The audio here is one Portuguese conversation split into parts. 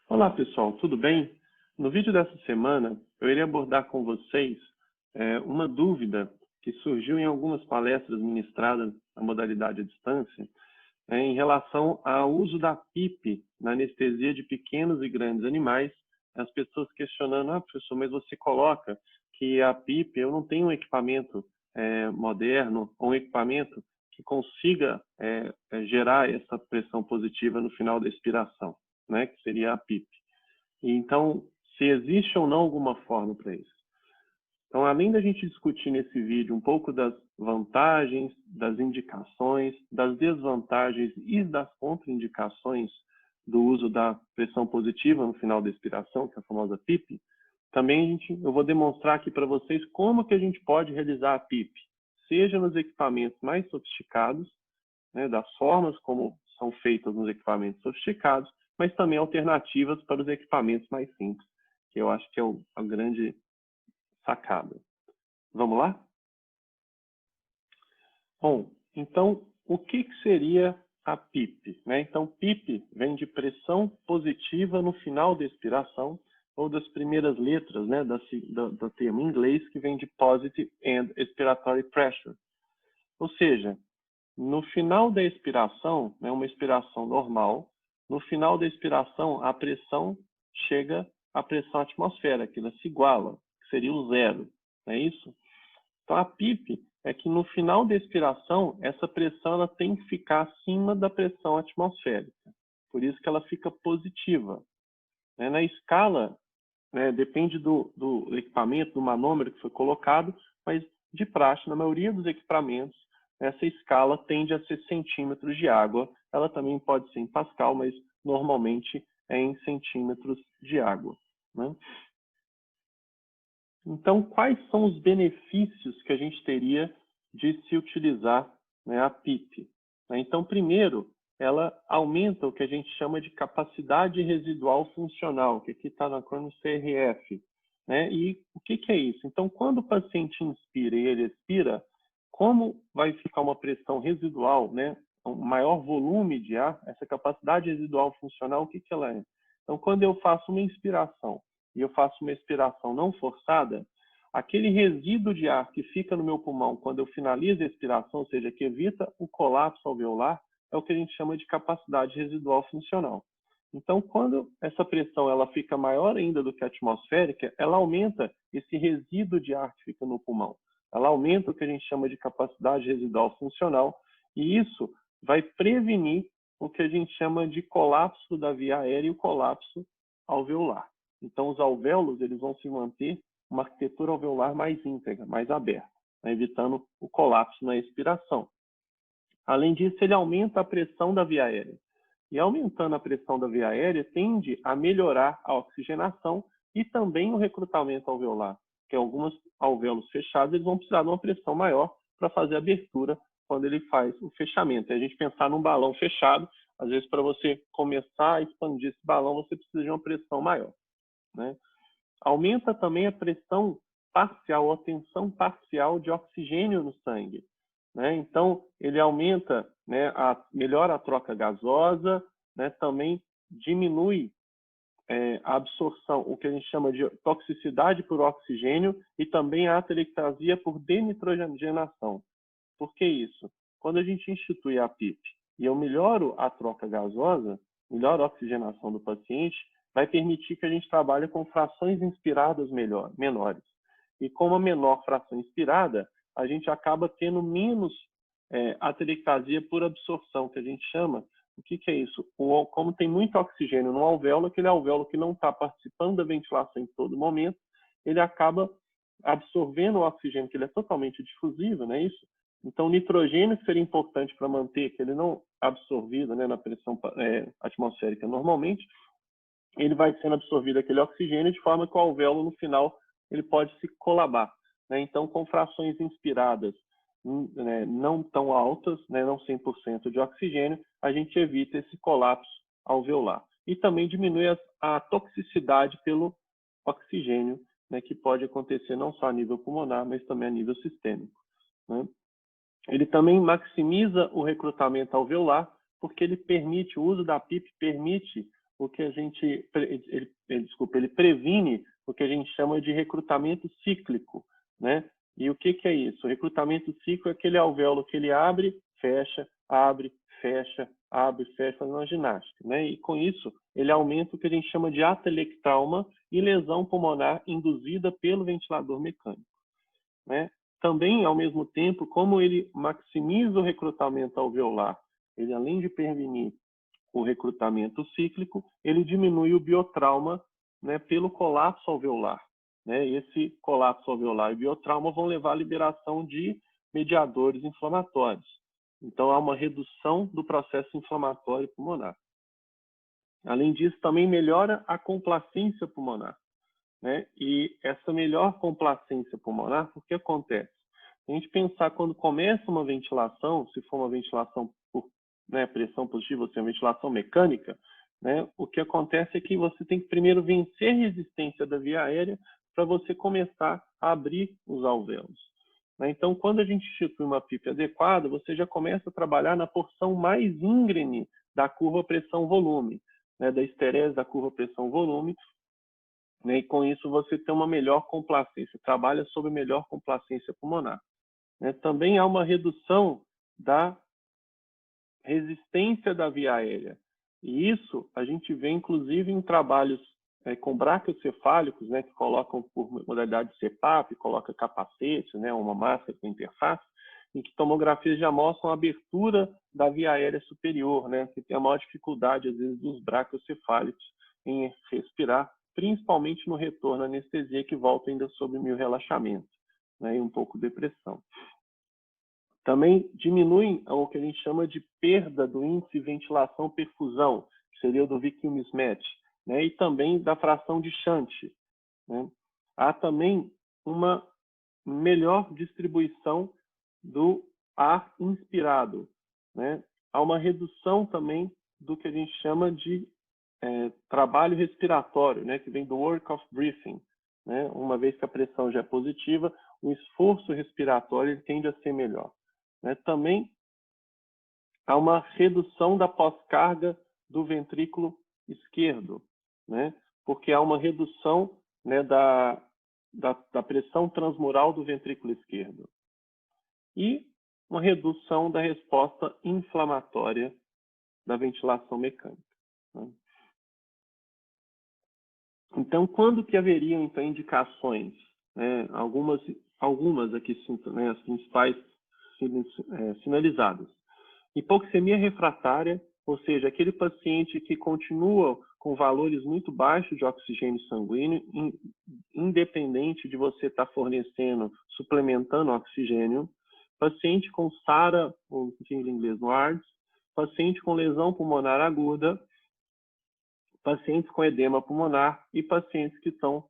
Olá pessoal, tudo bem? No vídeo dessa semana, eu irei abordar com vocês uma dúvida que surgiu em algumas palestras ministradas na modalidade à distância, em relação ao uso da PIP na anestesia de pequenos e grandes animais. As pessoas questionando: professor, mas você coloca que a PIP, eu não tenho um equipamento moderno, ou um equipamento que consiga gerar essa pressão positiva no final da expiração, né, que seria a PIP. Então, se existe ou não alguma forma para isso. Então, além da gente discutir nesse vídeo um pouco das vantagens, das indicações, das desvantagens e das contraindicações do uso da pressão positiva no final da expiração, que é a famosa PIP, também eu vou demonstrar aqui para vocês como que a gente pode realizar a PIP, seja nos equipamentos mais sofisticados, né, das formas como são feitas nos equipamentos sofisticados, mas também alternativas para os equipamentos mais simples, que eu acho que é a grande sacada. Vamos lá? Bom, então, o que seria a PIP? Né? Então, PIP vem de pressão positiva no final da expiração, ou das primeiras letras, né, do termo em inglês, que vem de Positive End Expiratory Pressure. Ou seja, no final da expiração, né, uma expiração normal, no final da expiração, a pressão chega à pressão atmosférica, ela se iguala, que seria o zero, não é isso? Então, a PIP é que no final da expiração, essa pressão ela tem que ficar acima da pressão atmosférica. Por isso que ela fica positiva. Na escala, né, depende do equipamento, do manômetro que foi colocado, mas de praxe, na maioria dos equipamentos, essa escala tende a ser centímetros de água. Ela também pode ser em Pascal, mas normalmente é em centímetros de água, né? Então, quais são os benefícios que a gente teria de se utilizar, né, a PIP? Então, primeiro, ela aumenta o que a gente chama de capacidade residual funcional, que aqui está no acrônimo CRF. Né? E o que é isso? Então, quando o paciente inspira e ele expira, como vai ficar uma pressão residual, né, um maior volume de ar, essa capacidade residual funcional, o que ela é? Então, quando eu faço uma inspiração e eu faço uma expiração não forçada, aquele resíduo de ar que fica no meu pulmão quando eu finalizo a expiração, ou seja, que evita o colapso alveolar, é o que a gente chama de capacidade residual funcional. Então, quando essa pressão ela fica maior ainda do que a atmosférica, ela aumenta esse resíduo de ar que fica no pulmão. Ela aumenta o que a gente chama de capacidade residual funcional, e isso vai prevenir o que a gente chama de colapso da via aérea e o colapso alveolar. Então, os alvéolos eles vão se manter uma arquitetura alveolar mais íntegra, mais aberta, né, evitando o colapso na expiração. Além disso, ele aumenta a pressão da via aérea. E aumentando a pressão da via aérea, tende a melhorar a oxigenação e também o recrutamento alveolar, que alguns alvéolos fechados eles vão precisar de uma pressão maior para fazer a abertura quando ele faz o fechamento. E a gente pensar num balão fechado, às vezes para você começar a expandir esse balão, você precisa de uma pressão maior, né? Aumenta também a pressão parcial, a tensão parcial de oxigênio no sangue, né? Então, ele aumenta, né, melhora a troca gasosa, né, também diminui a absorção, o que a gente chama de toxicidade por oxigênio e também a atelectasia por denitrogenação. Por que isso? Quando a gente institui a PIP e eu melhoro a troca gasosa, melhoro a oxigenação do paciente, vai permitir que a gente trabalhe com frações inspiradas menores. E com uma menor fração inspirada, a gente acaba tendo menos atelectasia por absorção, que a gente chama. O que é isso? Como tem muito oxigênio no alvéolo, aquele alvéolo que não está participando da ventilação em todo momento, ele acaba absorvendo o oxigênio, que ele é totalmente difusível, não é isso? Então, o nitrogênio, que seria importante para manter que ele não absorvido, né, na pressão atmosférica normalmente, ele vai sendo absorvido aquele oxigênio de forma que o alvéolo, no final, ele pode se colabar, né? Então, com frações inspiradas não tão altas, né, não 100% de oxigênio, a gente evita esse colapso alveolar. E também diminui a toxicidade pelo oxigênio, né, que pode acontecer não só a nível pulmonar, mas também a nível sistêmico, né? Ele também maximiza o recrutamento alveolar, porque ele permite, o uso da PIP permite o que a gente, ele previne o que a gente chama de recrutamento cíclico, né? E o que é isso? O recrutamento cíclico é aquele alvéolo que ele abre, fecha, fecha, fazendo uma ginástica, né? E com isso, ele aumenta o que a gente chama de atelectauma e lesão pulmonar induzida pelo ventilador mecânico, né? Também, ao mesmo tempo, como ele maximiza o recrutamento alveolar, ele, além de prevenir o recrutamento cíclico, ele diminui o biotrauma, né, pelo colapso alveolar, né? Esse colapso alveolar e biotrauma vão levar à liberação de mediadores inflamatórios. Então, há uma redução do processo inflamatório pulmonar. Além disso, também melhora a complacência pulmonar, né? E essa melhor complacência pulmonar, o que acontece? A gente pensar quando começa uma ventilação, se for uma ventilação por, né, pressão positiva, ou seja, uma ventilação mecânica, né, o que acontece é que você tem que primeiro vencer a resistência da via aérea para você começar a abrir os alvéolos. Né? Então, quando a gente institui uma PIP adequada, você já começa a trabalhar na porção mais íngreme da curva pressão-volume, né, da esterese da curva pressão-volume, né, e com isso você tem uma melhor complacência, trabalha sobre melhor complacência pulmonar. Né? Também há uma redução da resistência da via aérea. E isso a gente vê, inclusive, em trabalhos com braquiocefálicos, né, que colocam por modalidade de CPAP, coloca capacete, né, uma máscara com interface, em que tomografias já mostram a abertura da via aérea superior, né, que tem a maior dificuldade, às vezes, dos braquiocefálicos em respirar, principalmente no retorno à anestesia, que volta ainda sob meio relaxamento, né, e um pouco depressão. Também diminuem o que a gente chama de perda do índice ventilação-perfusão, que seria o do Viking mismatch, né? E também da fração de shunt, né? Há também uma melhor distribuição do ar inspirado, né? Há uma redução também do que a gente chama de trabalho respiratório, né? Que vem do work of breathing, né? Uma vez que a pressão já é positiva, o esforço respiratório ele tende a ser melhor. Né? Também há uma redução da pós-carga do ventrículo esquerdo, né? Porque há uma redução, né, da pressão transmural do ventrículo esquerdo. E uma redução da resposta inflamatória da ventilação mecânica. Né? Então, quando que haveriam então, indicações? Né? Algumas aqui, né, as principais sinalizadas. Hipoxemia refratária, ou seja, aquele paciente que continua com valores muito baixos de oxigênio sanguíneo, independente de você estar fornecendo, suplementando oxigênio, paciente com SARA, ou em inglês no ARDS, paciente com lesão pulmonar aguda, pacientes com edema pulmonar e pacientes que estão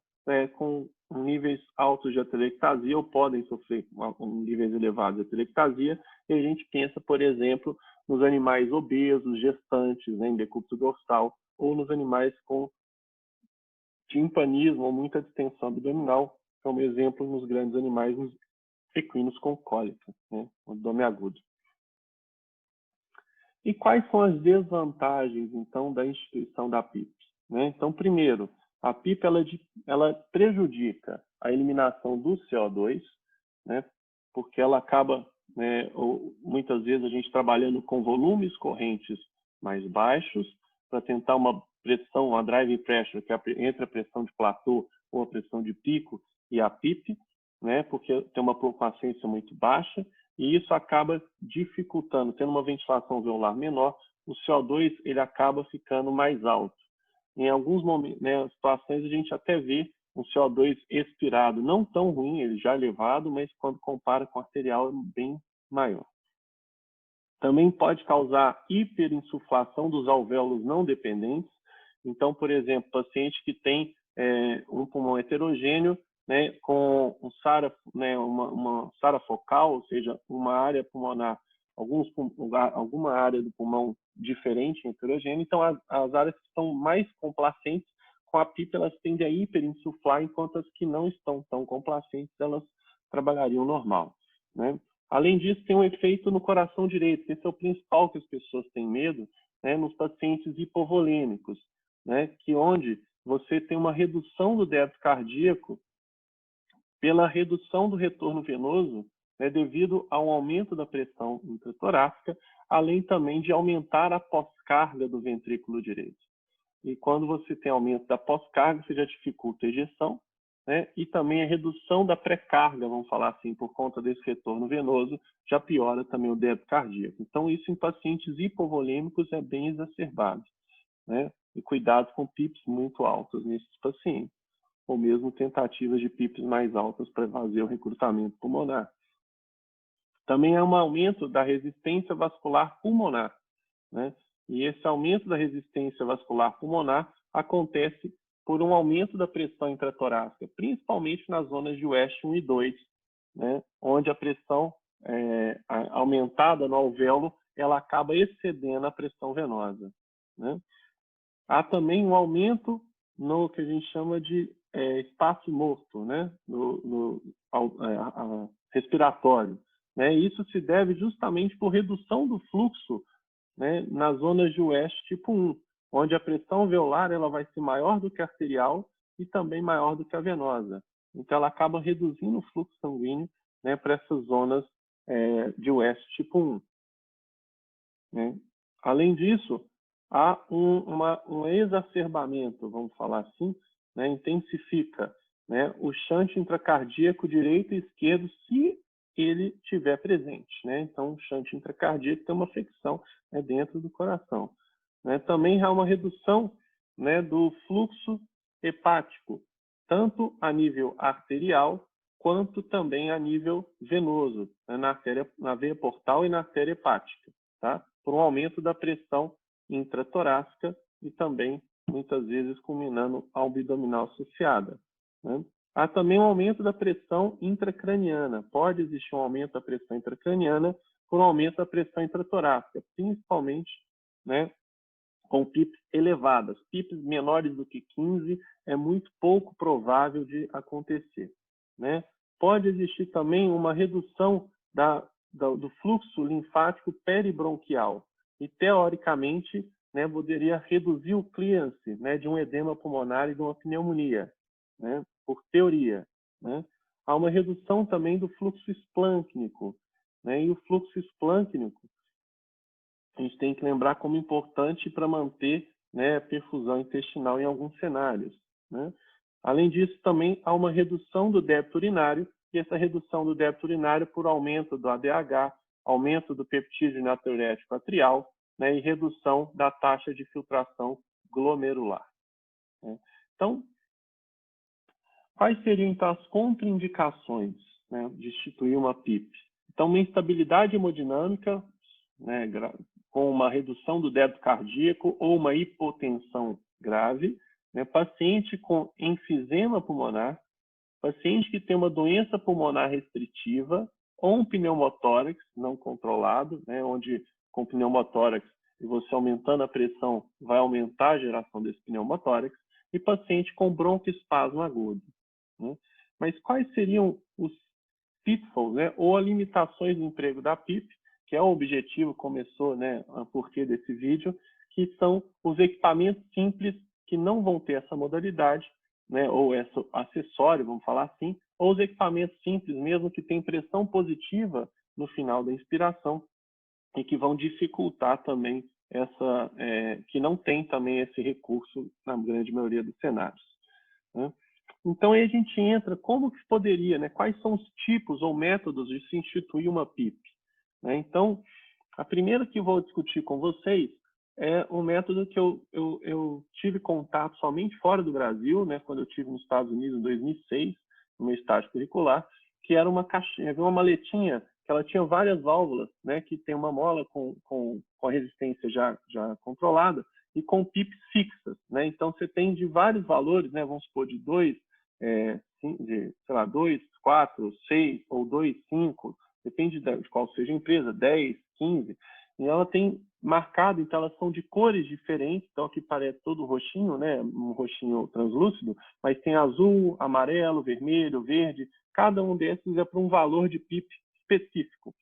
com níveis altos de atelectasia ou podem sofrer níveis elevados de atelectasia. E a gente pensa, por exemplo, nos animais obesos, gestantes, né, em decúbito dorsal, ou nos animais com timpanismo ou muita distensão abdominal, como exemplo nos grandes animais, nos equinos com cólica, né, abdômen agudo. E quais são as desvantagens, então, da instituição da PIP? Né? Então, primeiro, a PIP ela prejudica a eliminação do CO2, né? Porque ela acaba, né, muitas vezes, a gente trabalhando com volumes correntes mais baixos para tentar uma pressão, uma drive pressure, que é entre a pressão de platô ou a pressão de pico e a PIP, né? Porque tem uma complacência muito baixa, e isso acaba dificultando, tendo uma ventilação alveolar menor, o CO2 ele acaba ficando mais alto. Em alguns momentos, né, situações a gente até vê um CO2 expirado não tão ruim, ele já elevado, mas quando compara com o arterial é bem maior. Também pode causar hiperinsuflação dos alvéolos não dependentes. Então, por exemplo, paciente que tem um pulmão heterogêneo, né, com um SARA, né, uma SARA focal, ou seja, uma área pulmonar, alguma área do pulmão diferente, heterogênea. Então, as áreas que estão mais complacentes com a PIP, elas tendem a hiperinsuflar, enquanto as que não estão tão complacentes, elas trabalhariam normal, né? Além disso, tem um efeito no coração direito, esse é o principal que as pessoas têm medo, né, nos pacientes hipovolêmicos. né, que onde você tem uma redução do débito cardíaco pela redução do retorno venoso, né, devido ao aumento da pressão intratorácica, além também de aumentar a pós-carga do ventrículo direito. E quando você tem aumento da pós-carga, você já dificulta a ejeção, né? E também a redução da pré-carga, vamos falar assim, por conta desse retorno venoso, já piora também o débito cardíaco. Então, isso em pacientes hipovolêmicos é bem exacerbado, né? E cuidado com PIPs muito altos nesses pacientes, ou mesmo tentativas de PIPs mais altas para fazer o recrutamento pulmonar. Também há um aumento da resistência vascular pulmonar, né? E esse aumento da resistência vascular pulmonar acontece por um aumento da pressão intratorácica, principalmente nas zonas de West 1 e 2, né? Onde a pressão aumentada no alvéolo, ela acaba excedendo a pressão venosa, né? Há também um aumento no que a gente chama de espaço morto, né? Respiratório, né? Isso se deve justamente por redução do fluxo, né, nas zonas de West tipo 1, onde a pressão alveolar ela vai ser maior do que a arterial e também maior do que a venosa. Então, ela acaba reduzindo o fluxo sanguíneo, né, para essas zonas de West tipo 1. Né? Além disso, há um exacerbamento, vamos falar assim, né, intensifica, né, o shunt intracardíaco direito e esquerdo se ele estiver presente, né? Então, o shunt intracardíaco tem uma fricção, né, dentro do coração, né? Também há uma redução, né, do fluxo hepático, tanto a nível arterial quanto também a nível venoso, né, na veia portal e na artéria hepática, tá? Por um aumento da pressão intratorácica e também, muitas vezes, culminando a abdominal associada, né? Há também um aumento da pressão intracraniana. Pode existir um aumento da pressão intracraniana por um aumento da pressão intratorácica, principalmente, né, com PIPs elevadas. PIPs menores do que 15 é muito pouco provável de acontecer, né? Pode existir também uma redução do fluxo linfático peribronquial e, teoricamente, né, poderia reduzir o clearance, né, de um edema pulmonar e de uma pneumonia, né, por teoria, né? Há uma redução também do fluxo esplâncnico, né? E o fluxo esplâncnico, a gente tem que lembrar como importante para manter, né, a perfusão intestinal em alguns cenários, né? Além disso, também há uma redução do débito urinário, e essa redução do débito urinário por aumento do ADH, aumento do peptídeo natriurético atrial, né, e redução da taxa de filtração glomerular, né? Então, quais seriam, então, as contraindicações, né, de instituir uma PIP? Então, uma instabilidade hemodinâmica, né, com uma redução do débito cardíaco ou uma hipotensão grave, né, paciente com enfisema pulmonar, paciente que tem uma doença pulmonar restritiva ou um pneumotórax não controlado, né, onde com pneumotórax e você aumentando a pressão vai aumentar a geração desse pneumotórax, e paciente com broncoespasmo agudo, né? Mas quais seriam os pitfalls, né, ou as limitações do emprego da PIP, que é o objetivo, começou, né, a porquê desse vídeo, que são os equipamentos simples que não vão ter essa modalidade, né, ou esse acessório, vamos falar assim, ou os equipamentos simples mesmo que têm pressão positiva no final da inspiração e que vão dificultar também essa, que não tem também esse recurso na grande maioria dos cenários, né? Então, aí a gente entra, como que poderia, né? Quais são os tipos ou métodos de se instituir uma PIP, né? Então, a primeira que eu vou discutir com vocês é um método que eu tive contato somente fora do Brasil, né? Quando eu estive nos Estados Unidos em 2006, no meu estágio curricular, que era uma caixinha, uma maletinha, que ela tinha várias válvulas, né? Que tem uma mola com a resistência já controlada e com pips fixas, né? Então, você tem de vários valores, né? Vamos supor, de 2, sei lá, 2, 4, 6 ou 2, 5, depende de qual seja a empresa, 10, 15, e ela tem marcado, então elas são de cores diferentes, então aqui parece todo roxinho, né, um roxinho translúcido, mas tem azul, amarelo, vermelho, verde, cada um desses é para um valor de PIP específico.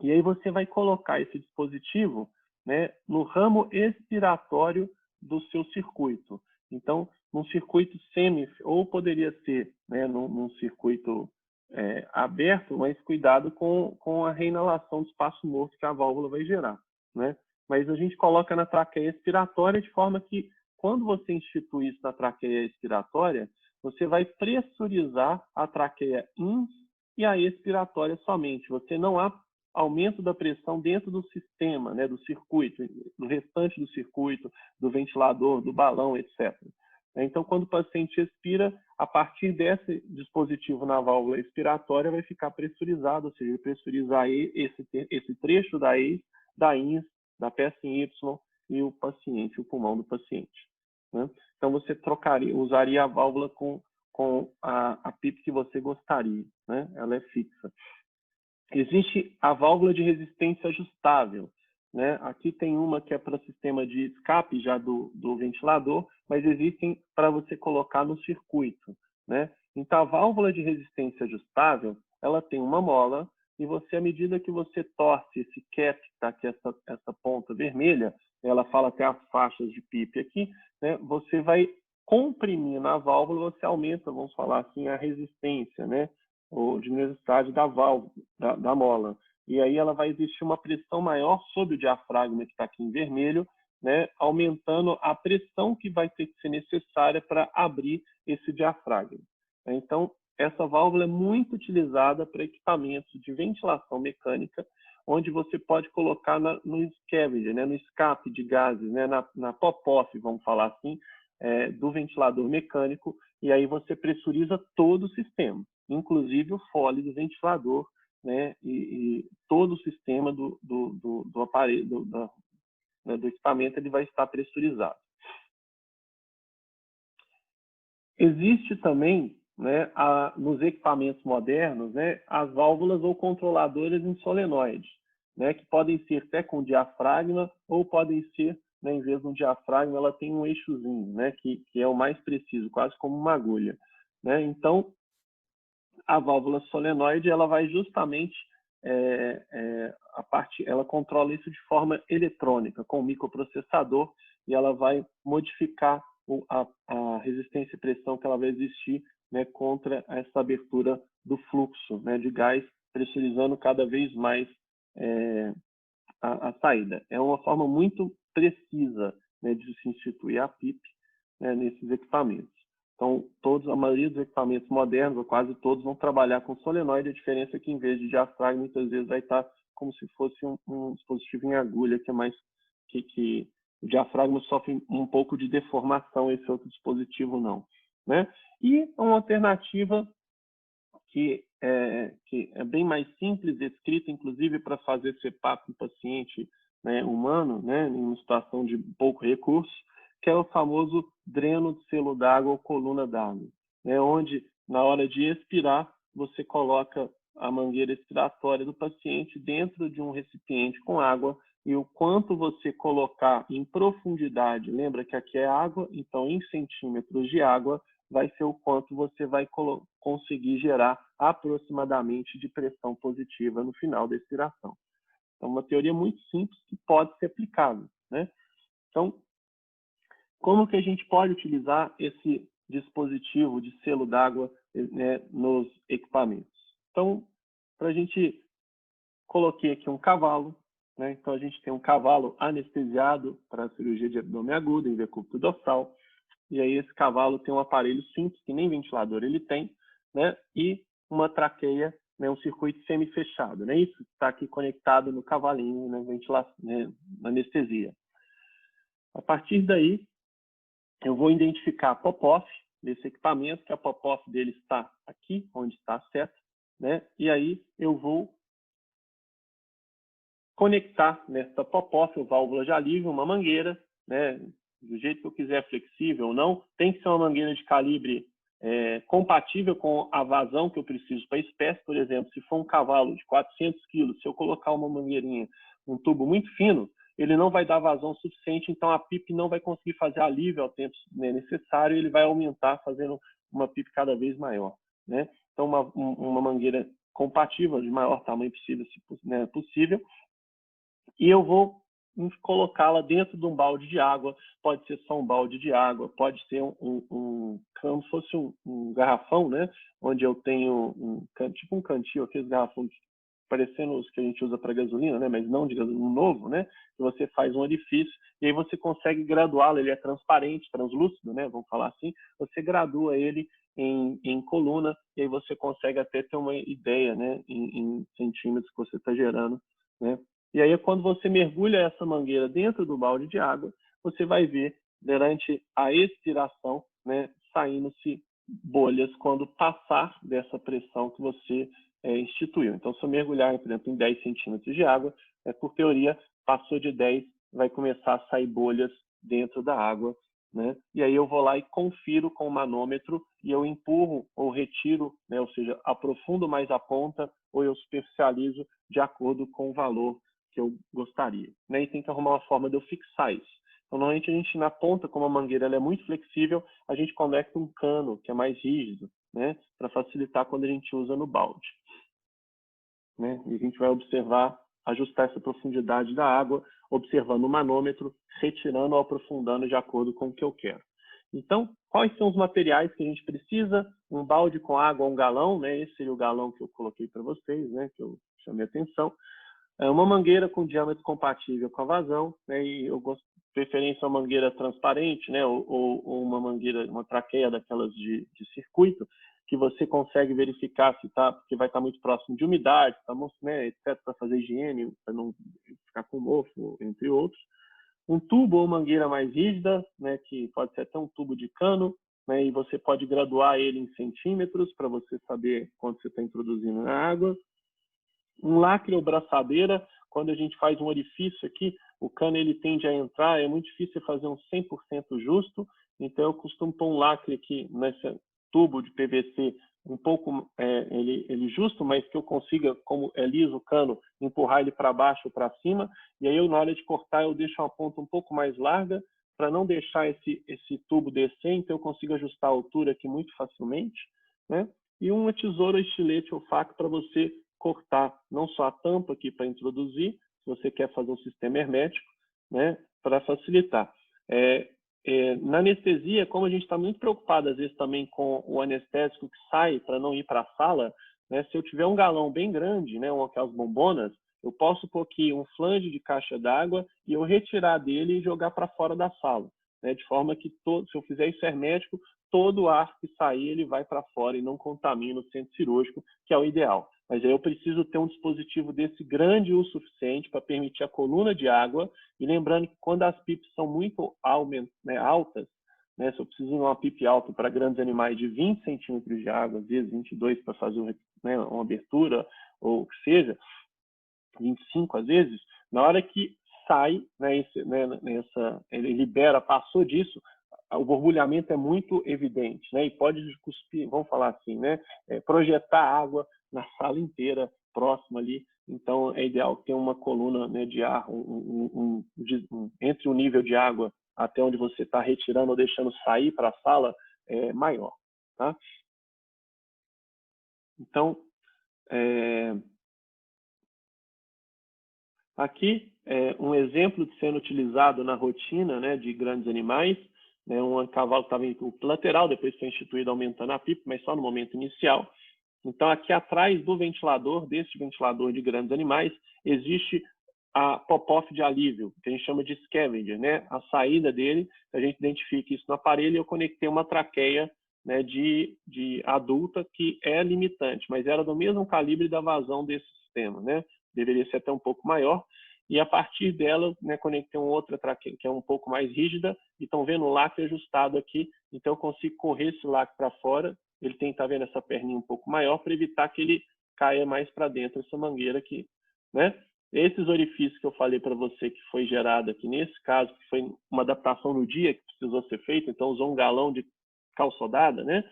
E aí você vai colocar esse dispositivo, né, no ramo expiratório do seu circuito. Então, num circuito semi, ou poderia ser, né, num circuito aberto, mas cuidado com a reinalação do espaço morto que a válvula vai gerar, né? Mas a gente coloca na traqueia expiratória de forma que, quando você institui isso na traqueia expiratória, você vai pressurizar a traqueia ins e a expiratória somente. Você não há aumento da pressão dentro do sistema, né, do circuito, do restante do circuito, do ventilador, do balão, etc. Então, quando o paciente expira, a partir desse dispositivo na válvula expiratória vai ficar pressurizado, ou seja, pressurizar esse trecho da ex, da ins, da peça em Y e o paciente, o pulmão do paciente, né? Então, você usaria a válvula com a PIP que você gostaria, né? Ela é fixa. Existe a válvula de resistência ajustável, né? Aqui tem uma que é para sistema de escape já do ventilador, mas existem para você colocar no circuito, né? Então, a válvula de resistência ajustável, ela tem uma mola e você, à medida que você torce esse cap, tá aqui essa ponta vermelha, ela fala até as faixas de PIP aqui, né? Você vai comprimir na válvula, você aumenta, vamos falar assim, a resistência, né? Ou de velocidade da válvula, da mola. E aí ela vai existir uma pressão maior sobre o diafragma, que está aqui em vermelho, né, aumentando a pressão que vai ter que ser necessária para abrir esse diafragma. Então, essa válvula é muito utilizada para equipamentos de ventilação mecânica, onde você pode colocar no scavenger, né, no escape de gases, né, na pop-off, vamos falar assim, do ventilador mecânico, e aí você pressuriza todo o sistema, inclusive o fole do ventilador, né, e todo o sistema do aparelho, do equipamento, ele vai estar pressurizado. Existe também, né, nos equipamentos modernos, né, as válvulas ou controladoras em solenoide, né, que podem ser até com diafragma ou podem ser, né, em vez de um diafragma, ela tem um eixozinho, né, que é o mais preciso, quase como uma agulha, né? Então, a válvula solenoide, ela vai justamente ela controla isso de forma eletrônica, com o microprocessador, e ela vai modificar a resistência e pressão que ela vai existir, né, contra essa abertura do fluxo, né, de gás, pressurizando cada vez mais a saída. É uma forma muito precisa, né, de se instituir a PIP, né, nesses equipamentos. Então, a maioria dos equipamentos modernos, ou quase todos, vão trabalhar com solenoide. A diferença é que, em vez de diafragma, muitas vezes vai estar como se fosse um dispositivo em agulha, que é mais que o diafragma sofre um pouco de deformação, esse outro dispositivo não, né? E uma alternativa que é bem mais simples, escrita, inclusive, para fazer CPAP em paciente, né, humano, né, em uma situação de pouco recurso, que é o famoso dreno de selo d'água ou coluna d'água, né, onde, na hora de expirar, você coloca a mangueira expiratória do paciente dentro de um recipiente com água, e o quanto você colocar em profundidade, lembra que aqui é água, então em centímetros de água, vai ser o quanto você vai conseguir gerar aproximadamente de pressão positiva no final da expiração. Então, uma teoria muito simples que pode ser aplicada, né? Então, como que a gente pode utilizar esse dispositivo de selo d'água, né, nos equipamentos? Então, para a gente, coloquei aqui um cavalo, né? Então, a gente tem um cavalo anestesiado para a cirurgia de abdômen agudo, em decúbito dorsal. E aí esse cavalo tem um aparelho simples, que nem ventilador ele tem, né? E uma traqueia, né? Um circuito semi-fechado, né? Isso está aqui conectado no cavalinho, né? Ventilação, né? Anestesia. A partir daí, eu vou identificar a pop-off desse equipamento, que a pop-off dele está aqui, onde está a seta, né? E aí eu vou conectar nessa pop-off, válvula de alívio, uma mangueira, né? Do jeito que eu quiser, flexível ou não. Tem que ser uma mangueira de calibre compatível com a vazão que eu preciso para a espécie. Por exemplo, se for um cavalo de 400 quilos, se eu colocar uma mangueirinha, um tubo muito fino, ele não vai dar vazão suficiente, então a PIP não vai conseguir fazer alívio ao tempo, né, necessário, e ele vai aumentar, fazendo uma PIP cada vez maior, né? Então, uma mangueira compatível, de maior tamanho possível, se, né, possível. E eu vou colocá-la dentro de um balde de água. Pode ser só um balde de água, pode ser como se fosse um garrafão, né? Onde eu tenho tipo um cantil, aqueles garrafões parecendo os que a gente usa para gasolina, né? Mas não de gasolina, um novo, né? Que você faz um orifício e aí você consegue graduá-lo. Ele é transparente, translúcido, né? Vamos falar assim. Você gradua ele em coluna e aí você consegue até ter uma ideia, né? Em centímetros que você está gerando, né? E aí, quando você mergulha essa mangueira dentro do balde de água, você vai ver, durante a expiração, né, saindo-se bolhas quando passar dessa pressão que você instituiu. Então, se eu mergulhar, por exemplo, em 10 centímetros de água, por teoria, passou de 10, vai começar a sair bolhas dentro da água, né? E aí eu vou lá e confiro com o manômetro e eu empurro ou retiro, né? Ou seja, aprofundo mais a ponta ou eu superficializo de acordo com o valor que eu gostaria, né? E tem que arrumar uma forma de eu fixar isso. Então, normalmente a gente na ponta, como a mangueira ela é muito flexível, a gente conecta um cano que é mais rígido, né? Para facilitar quando a gente usa no balde, né? E a gente vai observar, ajustar essa profundidade da água, observando o manômetro, retirando ou aprofundando de acordo com o que eu quero. Então, quais são os materiais que a gente precisa? Um balde com água, um galão, né? Esse seria o galão que eu coloquei para vocês, né? Que eu chamei a atenção. Uma mangueira com diâmetro compatível com a vazão, né? E eu gosto de preferência uma mangueira transparente, né? Ou uma mangueira, uma traqueia daquelas de circuito, que você consegue verificar se tá, porque vai estar muito próximo de umidade, tá, né, etc, para fazer higiene, para não ficar com mofo, entre outros. Um tubo ou mangueira mais rígida, né? Que pode ser até um tubo de cano, né? E você pode graduar ele em centímetros para você saber quanto você está introduzindo na água. Um lacre ou braçadeira, quando a gente faz um orifício aqui, o cano ele tende a entrar, é muito difícil fazer um 100% justo, então eu costumo pôr um lacre aqui nesse tubo de PVC um pouco ele justo, mas que eu consiga, como é liso o cano, empurrar ele para baixo ou para cima, e aí eu, na hora de cortar, eu deixo uma ponta um pouco mais larga, para não deixar esse tubo descer, então eu consigo ajustar a altura aqui muito facilmente, né? E uma tesoura, estilete ou faca para você cortar não só a tampa aqui para introduzir, se você quer fazer um sistema hermético, né, para facilitar. Na anestesia, como a gente está muito preocupado, às vezes, também com o anestésico que sai para não ir para a sala, né, se eu tiver um galão bem grande, né, aquelas bombonas, eu posso pôr aqui um flange de caixa d'água e eu retirar dele e jogar para fora da sala, né, de forma que, se eu fizer isso hermético, todo o ar que sair ele vai para fora e não contamina o centro cirúrgico, que é o ideal. Mas aí eu preciso ter um dispositivo desse grande o suficiente para permitir a coluna de água. E lembrando que quando as PIPs são muito altas, né, se eu preciso de uma PIP alta para grandes animais de 20 centímetros de água, às vezes 22 para fazer uma abertura, ou o que seja, 25 às vezes, na hora que sai, né, ele libera, passou disso, o borbulhamento é muito evidente, né, e pode cuspir, vamos falar assim, né, projetar água na sala inteira, próxima ali. Então, é ideal ter uma coluna, né, de ar entre o nível de água até onde você está retirando ou deixando sair para a sala maior. Tá? Então, aqui é um exemplo de sendo utilizado na rotina, né, de grandes animais. Né, um cavalo estava em lateral, depois foi instituído aumentando a PIP, mas só no momento inicial. Então, aqui atrás do ventilador, desse ventilador de grandes animais, existe a pop-off de alívio, que a gente chama de scavenger, né? A saída dele, a gente identifica isso no aparelho e eu conectei uma traqueia, né, de adulta que é limitante, mas era do mesmo calibre da vazão desse sistema, né? Deveria ser até um pouco maior. E a partir dela, né, conectei uma outra traqueia que é um pouco mais rígida, e estão vendo o lacre ajustado aqui, então eu consigo correr esse lacre para fora. Ele tem, tá vendo, essa perninha um pouco maior para evitar que ele caia mais para dentro, essa mangueira aqui, né? Esses orifícios que eu falei para você que foi gerado aqui, nesse caso, que foi uma adaptação no dia que precisou ser feita, então usou um galão de cal sodada, né?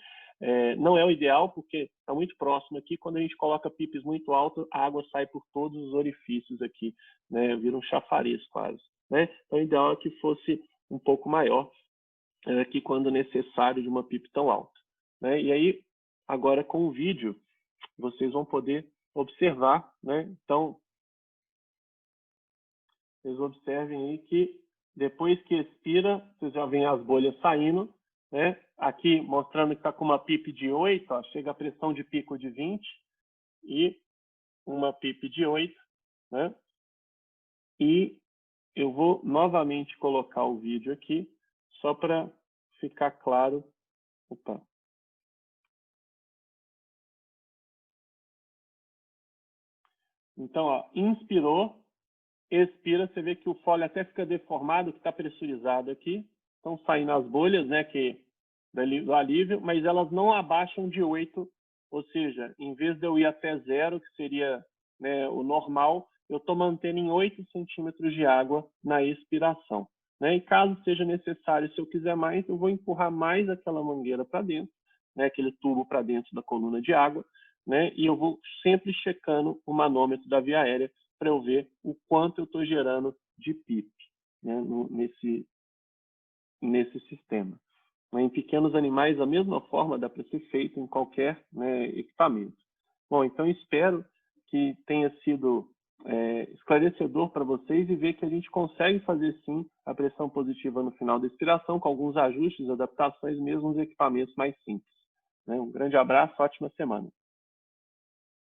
Não é o ideal, porque está muito próximo aqui. Quando a gente coloca pipes muito alto, a água sai por todos os orifícios aqui, né? Vira um chafariz quase, né? Então, o ideal é que fosse um pouco maior que quando necessário de uma pipe tão alta, né? E aí, agora com o vídeo, vocês vão poder observar, né? Então, vocês observem aí que depois que expira, vocês já veem as bolhas saindo, né? Aqui mostrando que está com uma PIP de 8, ó, chega a pressão de pico de 20 e uma PIP de 8, né? E eu vou novamente colocar o vídeo aqui, só para ficar claro. Opa. Então, ó, inspirou, expira, você vê que o fole até fica deformado, que está pressurizado aqui. Estão saindo as bolhas, né, do alívio, mas elas não abaixam de 8, ou seja, em vez de eu ir até 0, que seria, né, o normal, eu estou mantendo em 8 centímetros de água na expiração. Né? E caso seja necessário, se eu quiser mais, eu vou empurrar mais aquela mangueira para dentro, né, aquele tubo para dentro da coluna de água, né, e eu vou sempre checando o manômetro da via aérea para eu ver o quanto eu estou gerando de PIP, né, nesse sistema. Em pequenos animais, da mesma forma, dá para ser feito em qualquer, né, equipamento. Bom, então espero que tenha sido esclarecedor para vocês e ver que a gente consegue fazer sim a pressão positiva no final da expiração, com alguns ajustes, adaptações, mesmo nos equipamentos mais simples. Né? Um grande abraço, ótima semana.